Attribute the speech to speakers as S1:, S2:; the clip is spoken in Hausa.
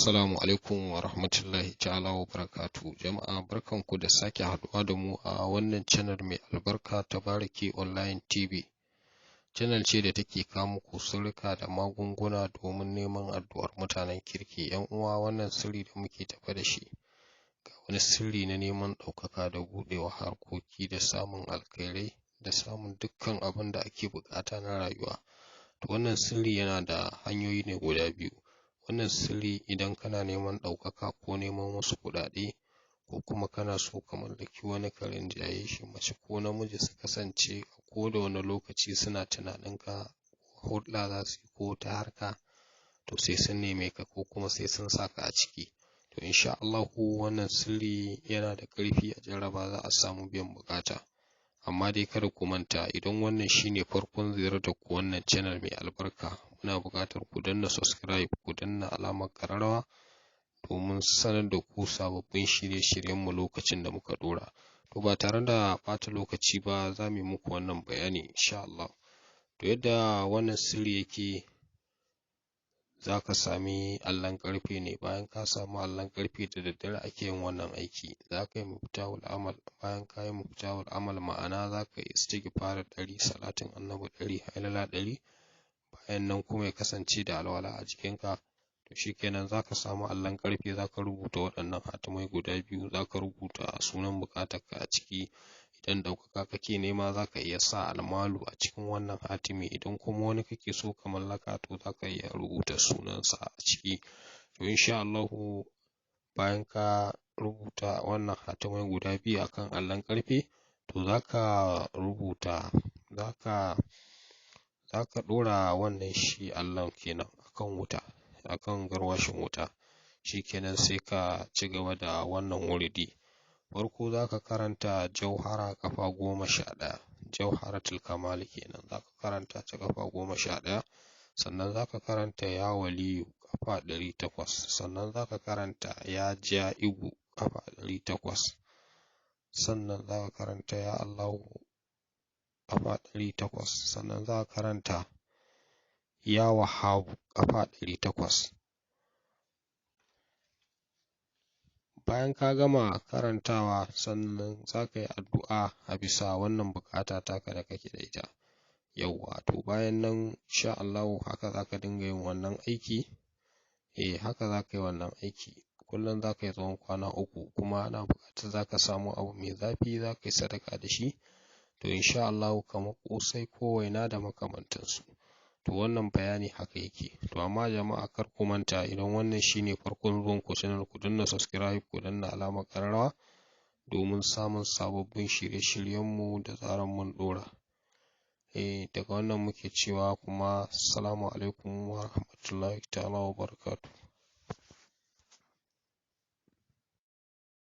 S1: Assalamu alaikum wa rahmatullahi ta'ala wa barakatuh. Jama'a barkanku da sake haɗuwa da mu a wannan channel mai albarka ta Bariki Online TV. Channel ce da take kawo muku sirrika da magunguna domin neman addu'ar mutanen kirki. ‘Yan uwa, wannan sirri da muke tafe da shi ga wani sirri na neman ɗaukaka da buɗewa harkoki da samun alkhairai da samun dukkan abin da ake buƙata na rayuwa. To wannan sirri yana da hanyoyi ne guda biyu. Wannan sirri idan kana neman ɗaukaka ko neman wasu kuɗaɗe ko kuma kana so ka mallaki wani ka rinjaye shi, mace ko namiji su kasance a koda wani lokaci suna tunaninka, hulɗa za su yi ko ta harka, to sai sun neme ka ko kuma sai sun saka a ciki. To insha Allahu wannan sirri yana da ƙarfi, a jarraba za a samu biyan buƙata. Amma dai kada ku manta, idan wannan shine farkon ziyartar ku wannan channel mai albarka, muna buƙatar ku danna subscribe, ku danna alamar ƙararrawa domin sanar da ku sababbin shirye-shiryenmu lokacin da muka ɗora. To ba tare da ɓata lokaci ba, za mu yi muku wannan bayani insha Allah. To yadda wannan sirri yake, za ka sami allon ƙarfe ne. Bayan ka samu allon ƙarfe, da daddare ake yin wannan aiki. Za ka yi miftahul amal. Bayan ka yi miftahul amal, ma'ana za ka yi istighfar 100, salatin annabi 100, hailala 100. Bayan nan kuma ya kasance da alwala a jikinka. To shikenan za ka samu allon ƙarfe, za ka rubuta waɗannan hatimai guda biyu, za ka rubuta sunan buƙatarka a ciki. Idan ɗaukaka kake nema, za ka iya sa almalu a cikin wannan hatimi. Idan kuma wani kake so ka mallaka, to za ka iya rubuta sunansa a ciki. To insha Allahu, bayan ka rubuta wannan hatimai guda biyu akan allon ƙarfe, to za ka rubuta, za ka ɗora wannan shi allon kenan akan wuta, akan garwashin wuta. Shikenan sai ka ci gaba da wannan wuridi. Farko za ka karanta jauhara ƙafa 11, jauharatul kamal kenan, za ka karanta ta ƙafa 11. Sannan za ka karanta ya waliyu ƙafa 800. Sannan za ka karanta ya ja'ibu ƙafa 800. Sannan za ka karanta ya Allahu ƙafa 800. Sannan za ka karanta ya wahabu ƙafa 800. Bayan ka gama karantawa, sannan za ka yi addu'a a bisa wannan buƙata taka da kake da ita. Yauwa, to bayan nan insha Allahu haka za ka dinga yin wannan aiki. Haka za ka yi wannan aiki. Kullum za ka yi tsawon kwana 3, kuma ana buƙatar za ka samu abu mai zafi, za ka yi sadaka da shi. To insha Allahu kamar ƙosai ko waina da makamantansu. To wannan bayani haka yake. To amma jama'a kar ku manta, idan wannan shine farkon zuwan ku channel, ku danna subscribe, ku danna alamar ƙararrawa domin samun sababbin shirye-shiryenmu da zarar mun ɗora. Daga wannan muke cewa kuma assalamu alaikum wa rahmatullahi ta'ala wa barakatuh.